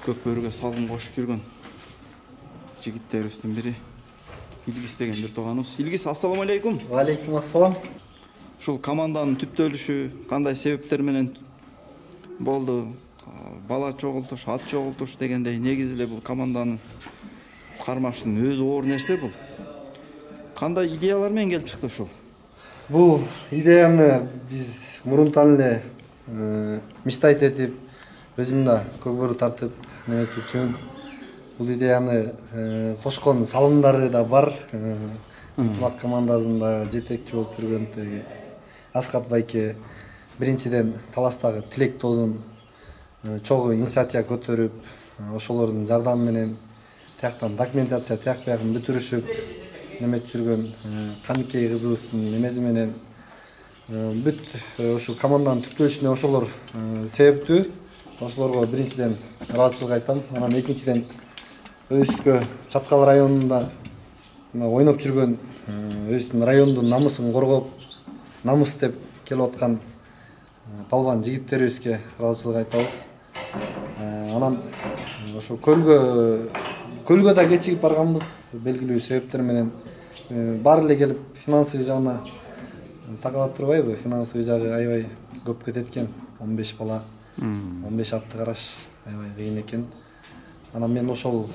көк бөрүгө салым кошуп жүргөн жигиттерибиздин бири Илгиз деген бир тууганыбыз. Илгиз, ассаламу алейкум. Алейкум ассалам. Ушул команданын түптөлүшү кандай себептер менен болду? Бала чогултуш, ат чогултуш дегендей негизи эле бул команданын кармаштын өзү оор нерсе бул. Кандай идеялар менен келип чыкты ушул? Бул идеяны биз мурунтан эле мечтать этип, өзүм да көкбөрү тартып неме жүрчүмүн. Бул идеяны кошкон салымдары да бар. Ынтымак командасында жетекчи болуп жүргөн теги Аскат байке биринчиден Таластагы Тилек тосун чогуу инициатива көтөрүп, ошолордун жардамы менен тияктан документация тияк биягын бүтүрүшүп неметип жүргөн Каныкей кызыбыздын немеси менен бүт ушул команданын түптөлүшүнө ошолор себептүү. Ошолорго биринчиден ыраазычылык айтам. Анан экинчиден Өскө Чаткал районунда ойноп жүргөн өзүнүн райондун намысын коргоп, намыс деп келип аткан балбан жигиттерибизге ыраазычылык айтабыз. Анан ошо көлгө да кечигип барганбыз белгилүү себептер менен. Баары эле келип финансовый жагына такалап турбайбы? Финансовый жагы аябай көп кетет экен. 15 бала, 15 атты караш аябай кыйын экен. Анан мен ошол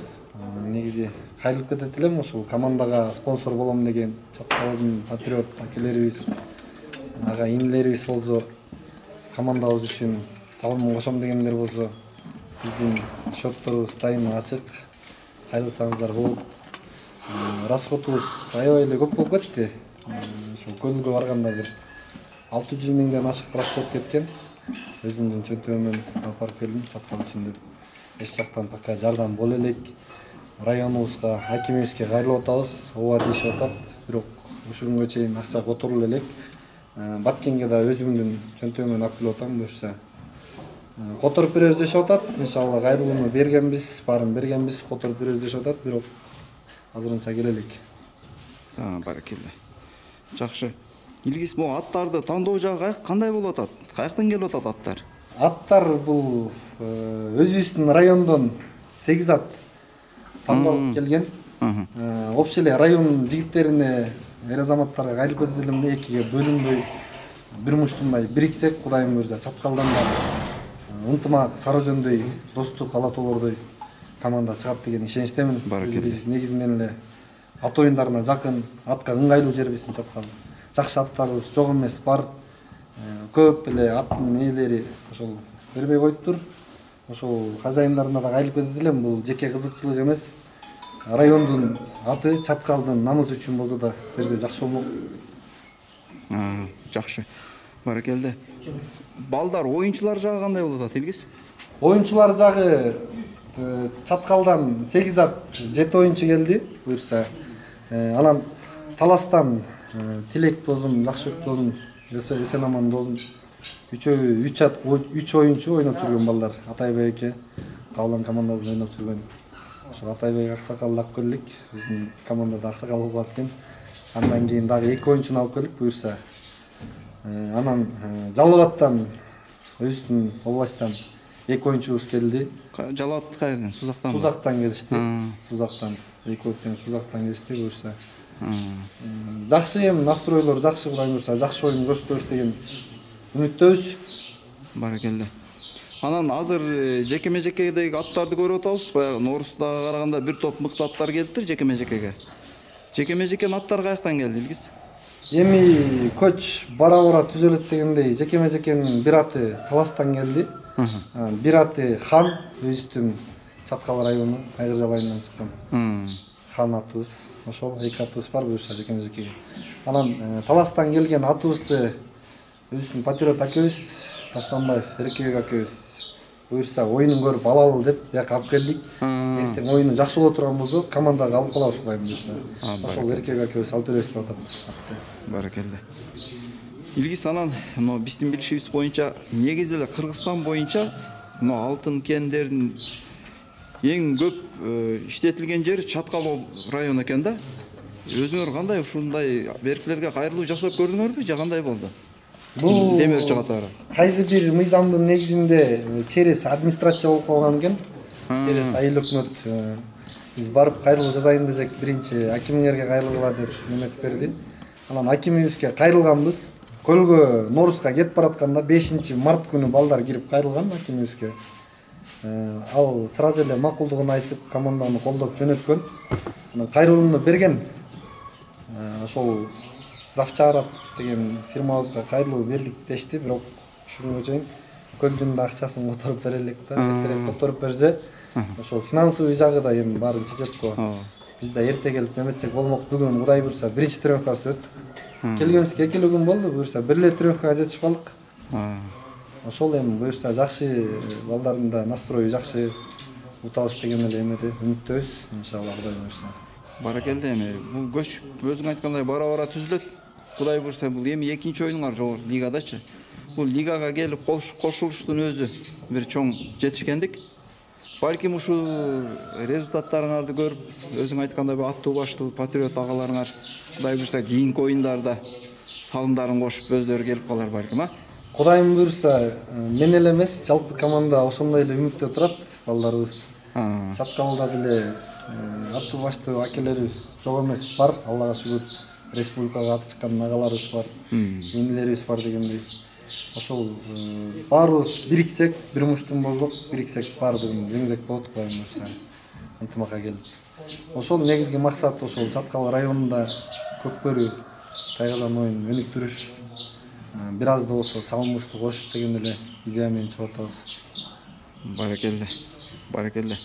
негизи кайрылып кетет элем, ошол командага спонсор болом деген Чаткалдын патриот акелерибиз, ага инилерибиз болсо, командабыз үчүн салым кошом дегендер болсо, биздин счетторубуз дайыма ачык. Кайрылсаңыздар болот. Расходубуз аябай эле көп болуп кетти. Ошо көлгө барганда бир 600 миңден ашык расход кеткен. Өзүмдүн чөнтөгүмөн алып барып келдим Чаткал үчүн деп. Эч жактан пока жардам боло элек. Районубузга, акимибизге кайрылып атабыз. Ооба дешип атат. Бирок ушул күнгө чейин акча которулуп элек. Баткенге да өзүмдүн чөнтөгүмөн алып келип атам, буюрса. Которуп беребиз дешип атат. Иншалла кайрылууну бергенбиз, баарын бергенбиз, которуп беребиз дешип атат. Бирок азырынча келе элек. Баракелде. Жакшы. Илгиз, бул аттарды тандоо жагы кандай болуп атат? Каяктан келип атат аттар? Аттар бул өзүбүздүн райондон 8 ат тандалып келген. Общий эле район жигиттерине, эр-азаматтарга кайрылып кетет элем да, экиге бөлүнбөй бир муштумдай бириксек, Кудайым буйрса, Чаткалдан да ынтымак, сары өзөндөй достук ала тоолордой команда чыгат деген ишеничтемин. Биз негизинен эле ат оюндарына жакын, атка ыңгайлуу жерибиздин Чаткал. Жакшы аттарыбыз жок эмес, бар. Көп эле аттын ээлери ошол бербей коюптур. Ошол хозяиндарына да кайрылып кетет элем. Бул жеке кызыкчылык эмес. Райондун аты Чаткалдын намысы үчүн болсо да берсе жакшы болмок. Жакшы. Баракелде. Балдар, оюнчулар жагы кандай болуп атат, Илгиз? Оюнчулар жагы Чаткалдан 8 ат 7 оюнчу келди, буюрса. Анан Таластан Тилек тосун, Жакшыбек тосун, Эсен Аман тосун 3 оюнчу ойноп жүргөн балдар. Атайбек эке Кабылан командасында ойноп жүргөн. Ошо Атайбек аксакалды алып келдик. Биздин командада аксакал болуп аткен. Андан кийин дагы 2 оюнчуну алып келдик, буюрса. Анан Жалал Абадтан өзүбүздүн областтан 2 оюнчубуз келди. Жалал Абад кайерден? Сузактан? Сузактан келишти. Сузактан 2 оюнчу Сузактан келишти, буюрса. Жакшы эми настройлор жакшы, Кудайым буйрса, жакшы оюн көрсөтөбүз деген үмүттөбүз. Баракелде. Анан азыр жекеме-жекедеги аттарды көрүп атабыз. Баягы Норустага караганда бир топ мыкты аттар келиптир жекеме-жекеге. Жекеме-жекен аттар каяктан келди, Илгиз? Эми көч бара-бара түзөлөт дегендей жекеме-жекенин бир аты Таластан келди. Бир аты Хан, өзүбүздүн Чаткал району, Айгыржал айылынан чыккан. Хан атыбыз. Ошол 2 атыбыз бар, буюрса жеке-жекеге. Анан Таластан келген атыбызды өзүбүздүн патриот акебиз Таштанбаев Эркебек акебиз буюрса оюнун көрүп алалы деп бияка алып келдик. Эртең оюну жакшы боло турган болсо командага алып калабыз, Кудайым буйрса. Ошол Эркебек акебиз алып беребиз деп атат. Баракелде. Илгиз, анан биздин билишибиз боюнча негизи эле Кыргызстан боюнча алтын кендердин эң көп иштетилген жери Чаткал району экен да. Өзүңөр кандай ушундай беркилерге кайрылуу жасап көрдүңөрбү же кандай болду? Бул демирчи катары. Кайсы бир мыйзамдын негизинде через администрация болуп калган экен. через айыл өкмөт биз барып кайрылуу жасайын десек биринчи акимиңерге кайрылгыла деп неметип берди. Анан акимибизге кайрылганбыз. Көлгө Норузга кетип баратканда 5-март күнү балдар кирип кайрылган акимибизге. Ал сразу эле макулдугун айтып, команданы колдоп жөнөткөн. Анан кайрылууну берген. Ошол Завчарат деген фирмабызга кайрылуу бердик дешти, бирок ушуга чейин көлдүн да акчасын которуп берелик да, эртерээк которуп берсе, ошол финансовый жагы да эми баарын чечет го. Биз да эрте келип эметсек болмок. Бүгүн Кудай буйрса биринчи тренировкасы өттүк. Келгенибизге 2 күн болду, буйрса бир эле тренировкага жетишпадык. Ошол эми буйрса жакшы, балдардын да настрою жакшы, утабыз деген эле эмеде үмүттөбүз, иншалла Кудай буйрса. Баракелде эми бул көч өзүң айткандай бара-бара түзүлөт. Кудай буйрса бул эми экинчи оюнуңар жогорку лигадачы. Бул лигага келип кошулуштун өзү бир чоң жетишкендик. Балким ушул результаттарыңарды көрүп, өзүң айткандай аттуу баштуу патриот агаларыңар Кудай буйрса кийинки оюндарда салымдарын кошуп өздөрү келип калар балким, а? Кудайым буйрса, мен эле эмес, жалпы команда ошондой эле үмүттө турат, балдарыбыз. Чаткалда деле аттуу баштуу акелерибиз жок эмес, бар, Аллага шүгүр. Республикага аты чыккан агаларыбыз бар, эмилерибиз бар дегендей. Ошол баарыбыз бириксек, бир муштун болсок, бириксек баардыгын жеңсек болот, Кудайым буйрса. Ынтымакка келип. Ошол негизги максат, ошол Чаткал районунда Көкбөрү Тайгазан оюнун өнүктүрүш. Бир аз да болсо салымыбызды кошуш деген эле идея менен чыгып атабыз. Баракелде. Баракелде.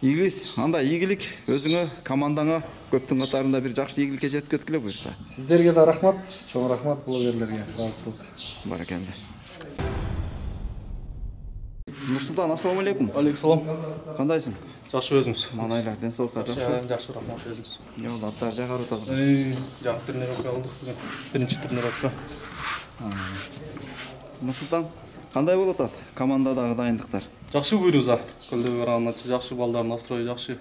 Ийгилиз, анда ийгилик өзүңө, командаңа, көптүн катарында бир жакшы ийгиликке жеткиле буйрса. Сиздерге да рахмат, чоң рахмат блогерлерге. Баарычылык. Баракелде. Нурсултан, ассаламу алейкум. Алейкум салам. Кандайсың? Жакшы өзүңүз. Манайлар, ден соолуктар жакшыбы? Жакшы, рахмат өзүңүз. Жок, аттар жайгарып атасың. Жак тренировка кылдык бүгүн. Биринчи тренировка. Нурсултан, кандай болуп атат командадагы дайындыктар? Жакшы буйруза. Көлдөгө караганда жакшы, балдардын настрою жакшы.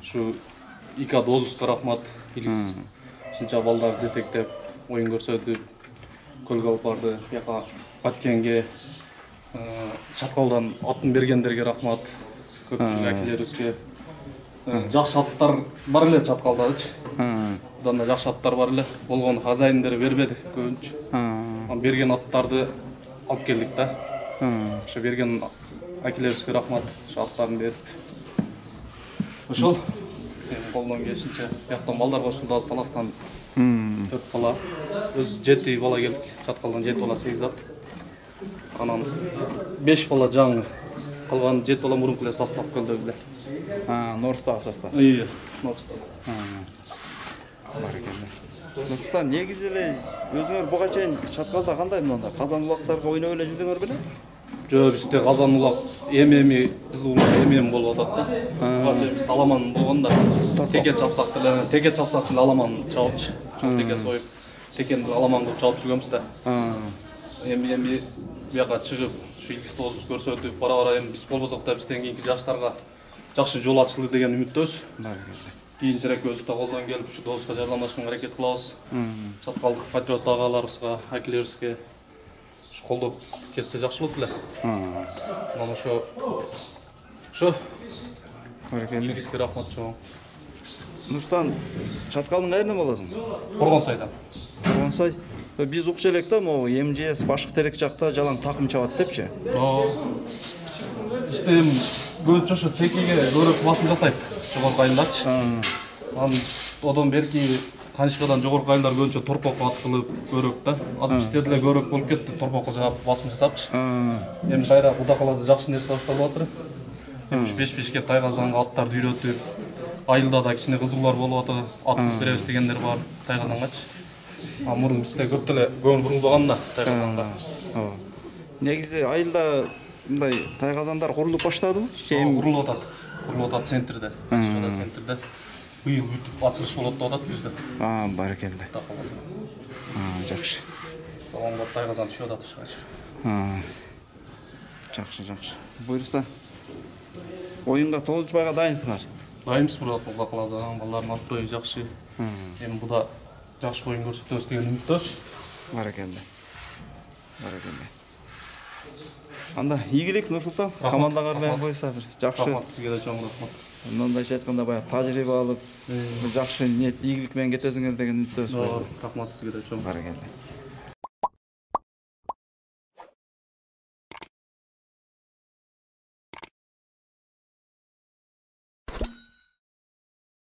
Ушу ИК Дозузга рахмат. Илгиз. Чынча балдар жетектеп, оюн көрсөтүп, көлгө алып барды. Бияка Баткенге, Чаткалдан атын бергендерге рахмат. Көпчүлүк акелерибизге. Жакшы аттар бар эле Чаткалдачы. Будан да жакшы аттар бар эле. Болгон хозяиндер бербеди көбүнчө. Берген аттарды алып келдик да. Ошо берген акелерибизге рахмат. Ошо аттарын берип. Ошол колдон келишинче бияктан балдар кошулду, аз таластан 4 бала. Өз 7 бала келдик. Чаткалдан 7 бала 8 ат. Анан 5 бала жаңы. Калган 7 бала мурунку эле состав көлдөгү. Норстагы состав. Норстаг. Баракелде. Нурсултан, негизи эле өзүңөр буга чейин Чаткалда кандай мында казан улактарга ойноп эле жүрдүңөр беле? Жок, бизде казан улак эми кызыл улак болуп атат да. Буга чейин биз аламан болгондо теке чапсак деле аламан чабыпчы. Чоң теке союп, текени аламан кылып чабып жүргөнбүз да. Эми бияка чыгып, ушу Илгиз Дозуз көрсөтүп, бара-бара эми биз болбосок да бизден кийинки жаштарга жакшы жол ачылды деген үмүттөбүз. Баракелде. Кийинчерээк өзүбүз да колдон келип, ушу Дозузга жардамдашканга аракет кылабыз. Чаткалдык патриот агаларыбызга, акелерибизге колдоп кетсе жакшы болот эле. Мына ошо Баракелде. Илгизге рахмат чоң. Нурсултан, Чаткалдын кайеринен болосуң? Коргон сайдан. Коргонсай. Биз укчу элек да, могу МЖС башкы терек жакта жалаң такым чабат депчи. Бизде көбүнчө ошо текеге көбүрөөк басым жасайт. Жогорку айылдарчы. Анан одон берки Канышкадан жогорку айылдар көбүнчө торпокко ат кылып көбүрөөк да. Азыр бизде деле көбүрөөк болуп кетти, торпокко жаап басым жасапчы. Эми кайра Кудай кааласа жакшы нерсе башталып атыр. Эми ушу 5-5ке Тайгазанга аттарды үйрөтүп, айылда да кичине кызуулар болуп атат, ат кылып беребиз дегендер бар Тайгазангачы. Мурун бизде көп деле көңүл бурулган да Тайгазанга. Негизи айылда мындай Тайгазандар курулуп баштадыбы? Курулуп атат центрде, Канышкада центрде. Быйыл бүтүп ачылыш болот деп атат бизде. Баракелде. Жакшы. Салонго Тайгазан түшүп атат ушуга. Жакшы. Буйрса оюнга 9 байга дайынсыңар. Дайынбыз бирок Кудай кааласа, балдардын настрою жакшы. Эми буда жакшы оюн көрсөтөбүз деген үмүттөбүз. Баракелде. Анда ийгилик Нурсултан, командаңар менен койса бир жакшы. Рахмат сизге да чоң рахмат. Мындайча айтканда баягы тажрыйба алып, жакшы ниет, ийгилик менен кетесиңер деген үмүттөбүз. Рахмат сизге да чоң. Баракелде.